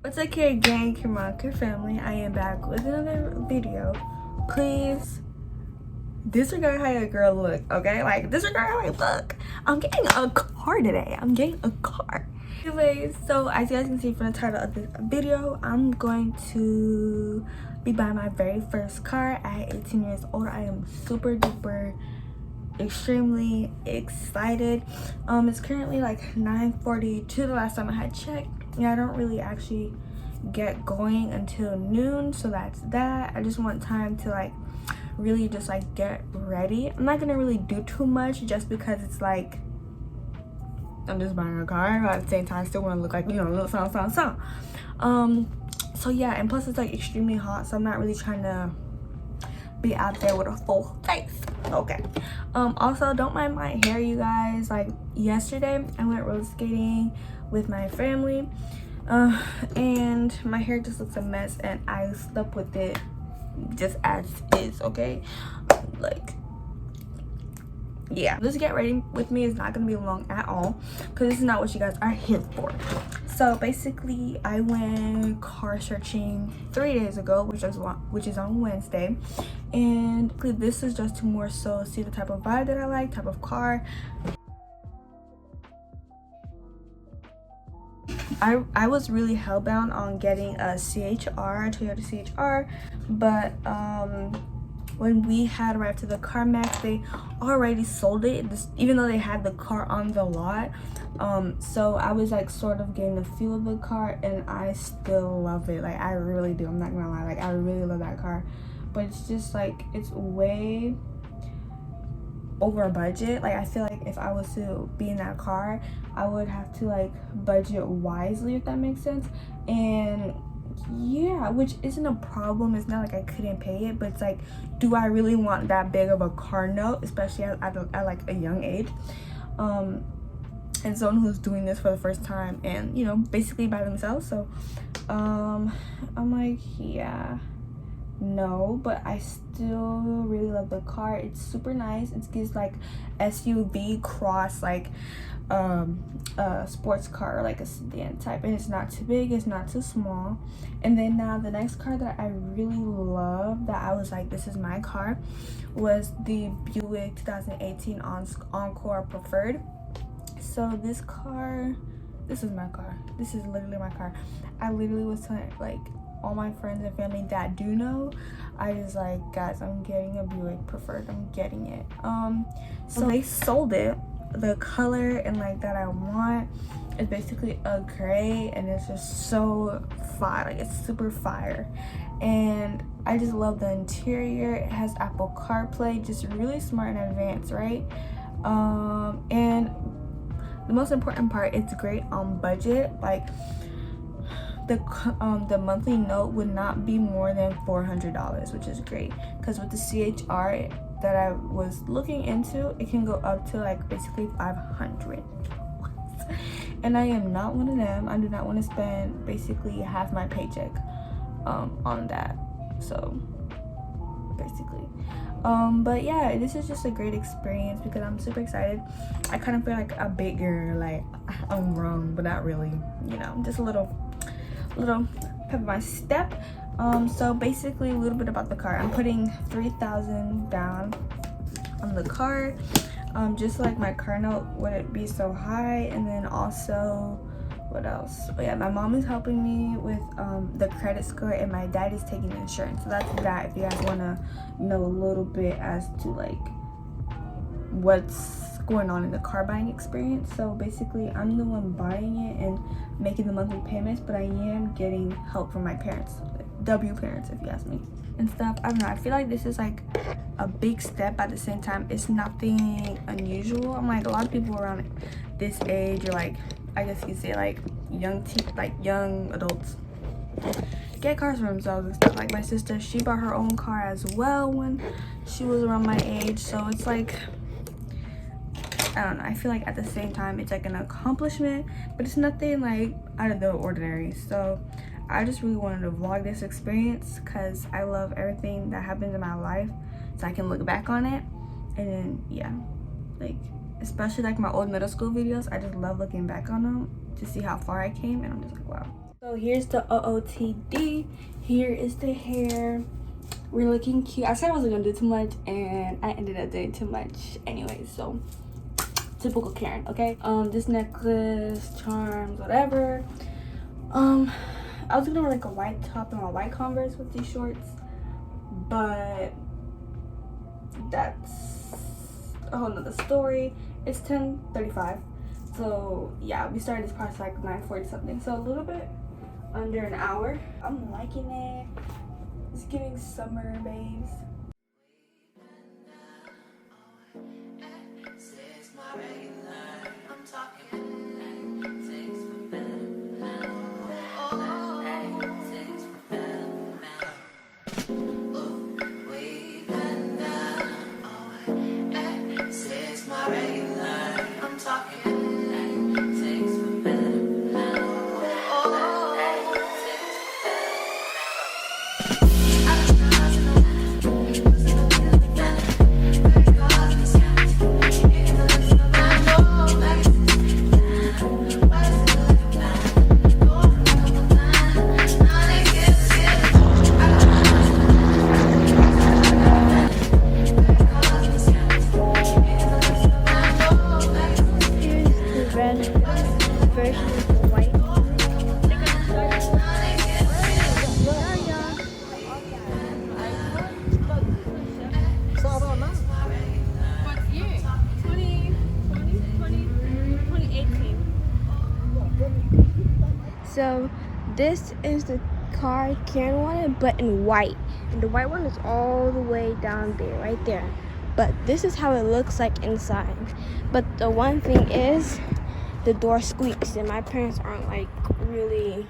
What's up, Care Gang, Care family? I am back with another video. Please disregard how your girl look, okay? Like, disregard how I look. I'm getting a car today. I'm getting a car. Anyways, so as you guys can see from the title of this video, I'm going to be buying my very first car at 18 years old. I am super duper extremely excited. It's currently like 9:42 the last time I had checked. Yeah, I don't really actually get going until noon, so that's that. I just want time to like really just like get ready. I'm not gonna really do too much just because it's like I'm just buying a car, but at the same time I still want to look like, you know, a little something. So yeah, and plus it's like extremely hot, so I'm not really trying to be out there with a full face. Okay. Also, don't mind my hair, you guys. Like yesterday I went roller skating with my family, and my hair just looks a mess, and I slept with it just as is. Okay, like, yeah, just get ready with me. It's not gonna be long at all because this is not what you guys are here for. So basically I went car searching 3 days ago, which is on Wednesday, and this is just to more so see the type of vibe that I like, type of car. I was really hellbound on getting a Toyota CHR, but when we had arrived to the CarMax, they already sold it, even though they had the car on the lot. So I was like sort of getting the feel of the car, and I still love it. Like, I really do. I'm not gonna lie, like, I really love that car, but it's just like it's way over budget. Like, I feel like if I was to be in that car, I would have to like budget wisely, if that makes sense. And yeah, which isn't a problem. It's not like I couldn't pay it, but it's like, do I really want that big of a car note, especially at like a young age, and someone who's doing this for the first time, and you know, basically by themselves. So I'm like, yeah, no, but I still really love the car. It's super nice. It gives like SUV cross, like a sports car, like a sedan type, and it's not too big, it's not too small. And then now the next car that I really love, that I was like, this is my car, was the Buick 2018 Encore Preferred. So this car, this is my car. This is literally my car. I literally was telling like all my friends and family that do know, I was like, guys, I'm getting a Buick Preferred. I'm getting it. So they sold it. The color and like that I want is basically a gray, and it's just so fire. Like, it's super fire, and I just love the interior. It has Apple CarPlay, just really smart and advanced, right? And the most important part, it's great on budget. Like, the monthly note would not be more than $400, which is great, because with the CHR that I was looking into, it can go up to like basically $500, and I am not one of them. I do not want to spend basically half my paycheck on that. So basically, but yeah, this is just a great experience because I'm super excited. I kind of feel like a big girl, like I'm grown, but not really, you know, just a little pep in my step. So basically, a little bit about the car. I'm putting $3,000 down on the car, just like my car note wouldn't be so high. And then also, what else? Oh yeah, my mom is helping me with the credit score, and my dad is taking the insurance. So that's that, if you guys want to know a little bit as to like what's going on in the car buying experience. So basically, I'm the one buying it and making the monthly payments, but I am getting help from my parents, W parents, if you ask me, and stuff. I don't know, I feel like this is like a big step. At the same time, it's nothing unusual. I'm like, a lot of people around this age, or like, I guess you could say like young adults, get cars for themselves and stuff. Like my sister, she bought her own car as well when she was around my age. So it's like, I don't know, I feel like at the same time it's like an accomplishment, but it's nothing like out of the ordinary. So I just really wanted to vlog this experience because I love everything that happens in my life, so I can look back on it. And then yeah, like especially like my old middle school videos, I just love looking back on them to see how far I came, and I'm just like, wow. So here's the OOTD. Here is the hair. We're looking cute. I said I wasn't gonna do too much, and I ended up doing too much anyway. So typical Karen, okay? This necklace, charms, whatever. I was gonna wear like a white top and my white Converse with these shorts, but that's a whole nother story. It's 10:35, so yeah, we started this process like 9:40 something, so a little bit under an hour. I'm liking it. It's giving summer, babes. So this is the car Karen wanted, but in white. And the white one is all the way down there, right there. But this is how it looks like inside. But the one thing is, the door squeaks, and my parents aren't like really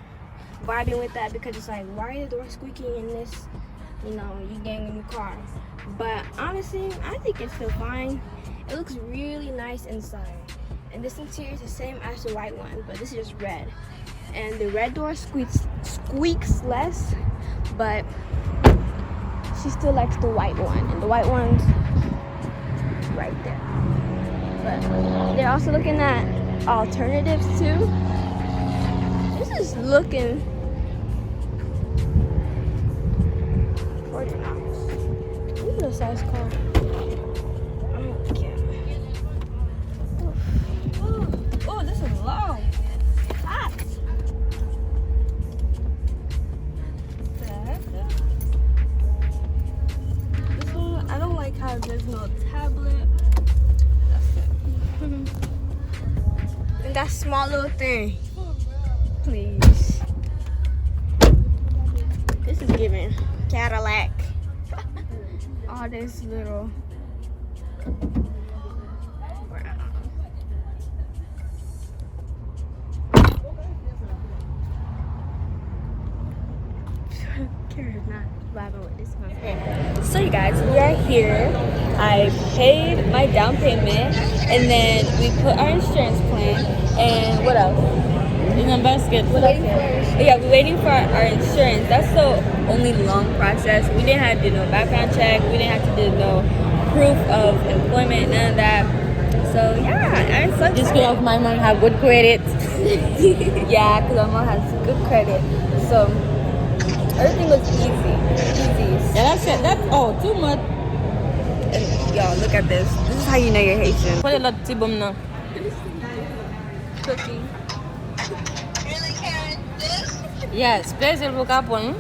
vibing with that, because it's like, why are the doors squeaking in this, you know, you getting a new car? But honestly, I think it's still fine. It looks really nice inside. And this interior is the same as the white one, but this is just red. And the red door squeaks less, but she still likes the white one, and the white one's right there. But they're also looking at alternatives too. This is looking $40. This is a size car. I don't care. Oh, this is long. Hot. This one, I don't like how there's no tablet. That's it. And that small little thing. Please. This is giving Cadillac. All this little. So you guys, we are here. I paid my down payment, and then we put our insurance plan, and what else? In a basket. What else? Yeah, we're waiting for our insurance. That's the only long process. We didn't have to do no background check. We didn't have to do no proof of employment, none of that. So yeah, I'm so excited. Just because my mom have good credit. Yeah, because my mom has good credit. So everything was easy. Yeah, that's all too much. And y'all, look at this. This is how you know you're Haitian. Put a lot of tibum now. Cooking. Really, Karen? This? Yes, please look up one.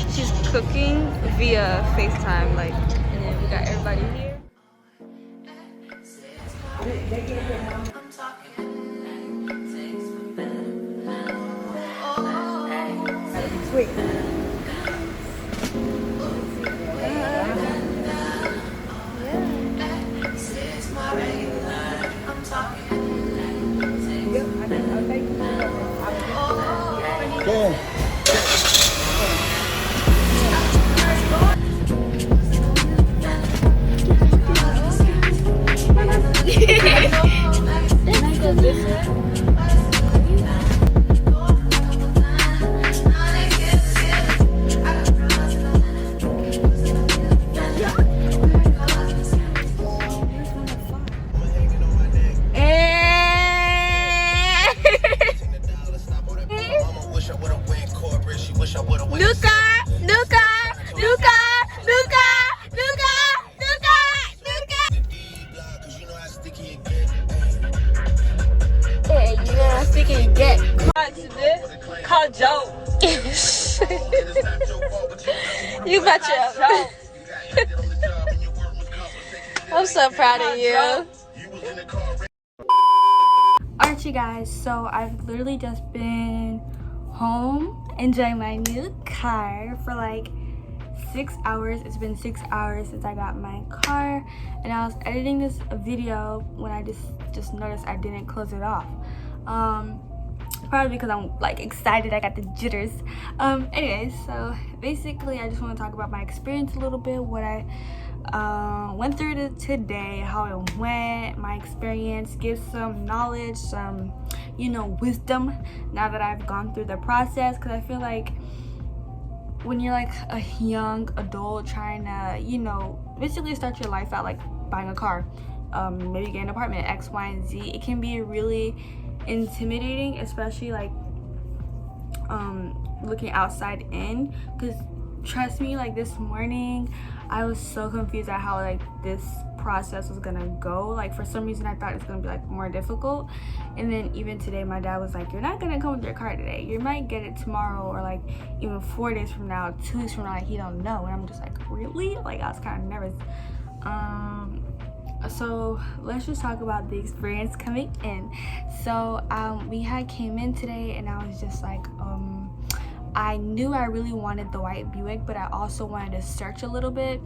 She's cooking via FaceTime, like, and then we got everybody here. Sweet. wish I would've went. New car, new car, new car, new car, new car, new car, new car. Cause you know how sticky it get. Hey, you know I'm speaking get. Call Joe. You betcha. I'm so proud of you. Alright, you guys, so I've literally just been home enjoying my new car for like 6 hours. It's been 6 hours since I got my car, and I was editing this video when I just noticed I didn't close it off. Probably because I'm like excited, I got the jitters. Anyways, so basically I just want to talk about my experience a little bit, what I went through today, how it went, my experience, give some knowledge, some, you know, wisdom now that I've gone through the process. Because I feel like when you're like a young adult trying to, you know, basically start your life out, like buying a car, maybe get an apartment, X, Y, and Z, it can be really intimidating, especially like looking outside in. Because trust me, like this morning I was so confused at how like this process was gonna go. Like for some reason I thought it's gonna be like more difficult, and then even today my dad was like, you're not gonna come with your car today, you might get it tomorrow, or like even 4 days from now, 2 weeks from now, like he don't know. And I'm just like, really? Like I was kind of nervous. So let's just talk about the experience coming in. So we had came in today, and I was just like, I knew I really wanted the white Buick, but I also wanted to search a little bit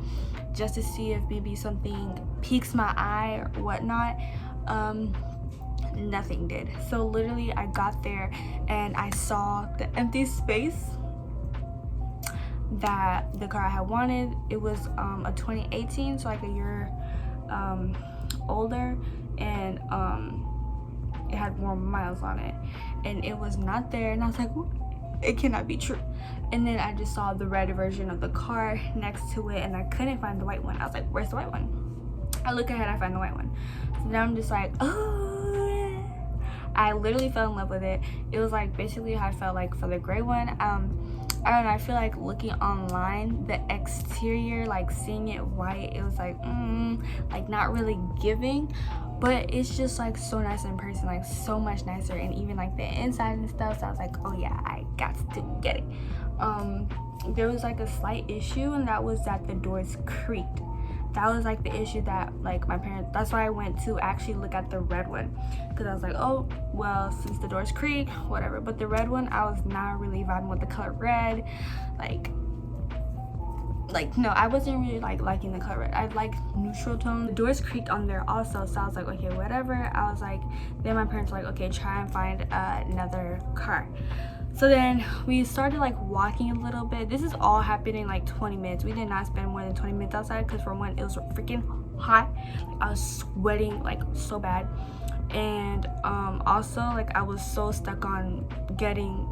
just to see if maybe something piques my eye or whatnot. Nothing did. So literally I got there and I saw the empty space that the car I had wanted. It was a 2018, so like a year older, and it had more miles on it, and it was not there. And I was like, it cannot be true. And then I just saw the red version of the car next to it, and I couldn't find the white one. I was like, where's the white one? I look ahead, I find the white one. So then I'm just like, oh, I literally fell in love with it. It was like basically how I felt like for the gray one. I don't know, I feel like looking online, the exterior, like seeing it white, it was like not really giving. But it's just like so nice in person, like so much nicer, and even like the inside and stuff. So I was like, oh yeah, I got to get it. There was like a slight issue, and that was that the doors creaked. That was like the issue that like my parents, that's why I went to actually look at the red one, because I was like, oh well, since the doors creak, whatever. But the red one, I was not really vibing with the color red. Like no, I wasn't really like liking the color red. I like neutral tone. The doors creaked on there also, so I was like, okay, whatever. I was like, then my parents were like, okay, try and find another car. So then we started like walking a little bit. This is all happening in like 20 minutes. We did not spend more than 20 minutes outside, because for one, it was freaking hot. Like, I was sweating like so bad, and also like I was so stuck on getting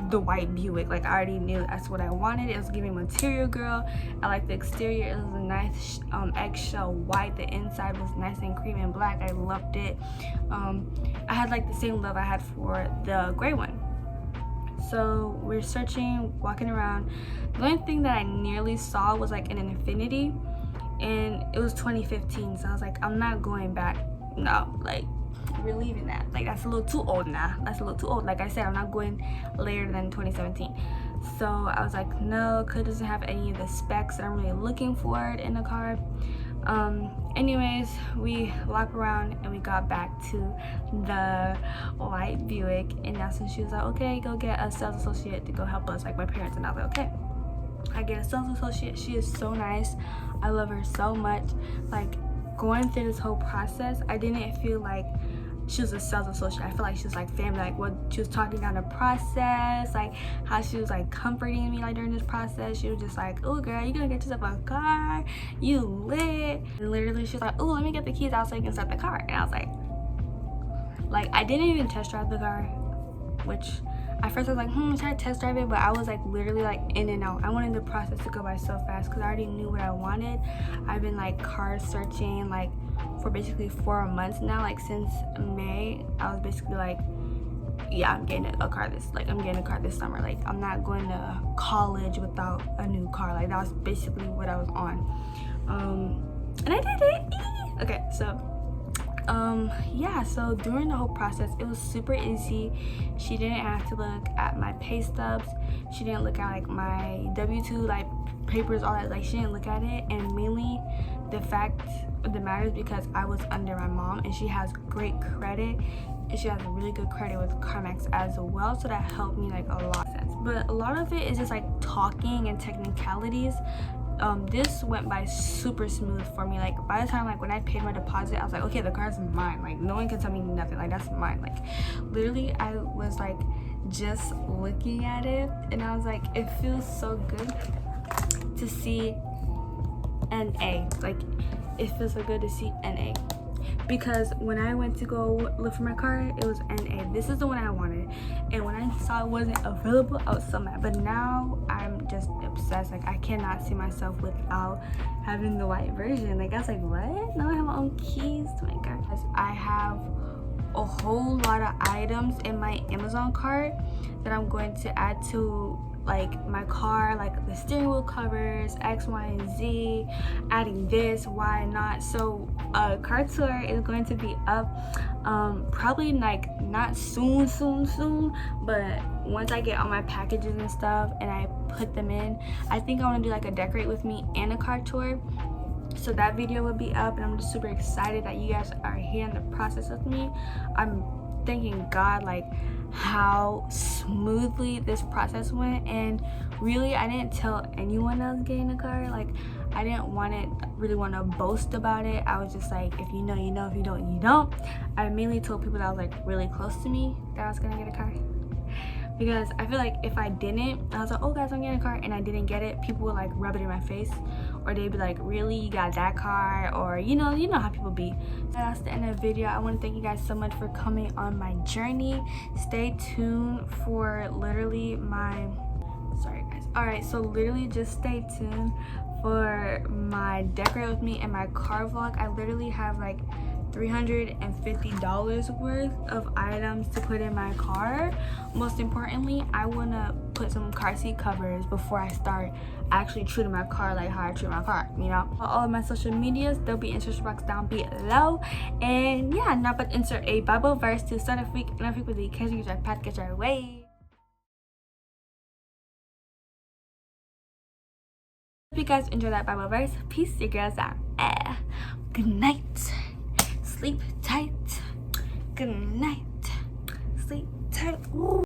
the white Buick. Like I already knew that's what I wanted. It was giving material girl. I like the exterior. It was a nice eggshell white. The inside was nice and cream and black. I loved it. I had like the same love I had for the gray one. So we're searching, walking around. The only thing that I nearly saw was like an Infiniti, and it was 2015. So I was like, I'm not going back. No, like we're leaving that. Like that's a little too old now. That's a little too old. Like I said, I'm not going later than 2017. So I was like, no, because it doesn't have any of the specs that I'm really looking for in a car. Anyways, we walked around and we got back to the white Buick, and that's when she was like, okay, go get a sales associate to go help us, like my parents. And I was like, okay. I get a sales associate. She is so nice. I love her so much. Like going through this whole process, I didn't feel like she was a sales associate. I feel like she was like family. Like what she was talking down the process, like how she was like comforting me like during this process. She was just like, oh girl, you gonna get yourself a car, you lit. And literally she was like, oh, let me get the keys out so you can start the car. And I was like I didn't even test drive the car, which at first I was like, should I test drive it? But I was like literally like in and out. I wanted the process to go by so fast because I already knew what I wanted. I've been like car searching like for basically 4 months now. Like since May, I was basically like yeah, I'm getting a car this summer. Like, I'm not going to college without a new car. Like, that was basically what I was on. And I did it. Okay, so yeah, so during the whole process, it was super easy. She didn't have to look at my pay stubs. She didn't look at like my W-2 like papers, all that. Like, she didn't look at it. And mainly the fact of the matter is because I was under my mom, and she has great credit, and she has a really good credit with CarMax as well, so that helped me like a lot. But a lot of it is just like talking and technicalities. This went by super smooth for me. Like, by the time, like, when I paid my deposit, I was like, okay, the car's mine. Like, no one can tell me nothing. Like, that's mine. Like, literally, I was like just looking at it, and I was like, it feels so good to see NA. Like, it feels so good to see NA, because when I went to go look for my car, it was NA. This is the one I wanted, and when I saw it wasn't available, I was so mad. But now I'm just obsessed. Like, I cannot see myself without having the white version. Like, I was like, what? Now I have my own keys to my car. I have a whole lot of items in my Amazon cart that I'm going to add to like my car, like the steering wheel covers, X, Y, and Z, adding this, why not. So car tour is going to be up probably like not soon, but once I get all my packages and stuff and I put them in. I think I want to do like a decorate with me and a car tour. So that video will be up, and I'm just super excited that you guys are here in the process with me. I'm thanking God like how smoothly this process went, and really I didn't tell anyone I was getting a car. Like, I didn't really want to boast about it. I was just like, if you know, you know, if you don't, you don't. I mainly told people that was like really close to me that I was gonna get a car, because I feel like if I didn't, I was like, oh guys, I'm getting a car, and I didn't get it, people would like rub it in my face, or they'd be like, really, you got that car? Or you know how people be. That's the end of the video. I want to thank you guys so much for coming on my journey. Stay tuned for literally my alright, so literally just stay tuned for my decorate with me and my car vlog. I literally have like $350 worth of items to put in my car. Most importantly, I want to put some car seat covers before I start actually treating my car like how I treat my car, you know. All of my social medias, they'll be in the description box down below. And yeah, now but insert a Bible verse to start a week and a week with the occasion get your path, get your way. Hope you guys enjoy that Bible verse. Peace, your girls out. Good night. Sleep tight. Good night. Sleep tight. Ooh.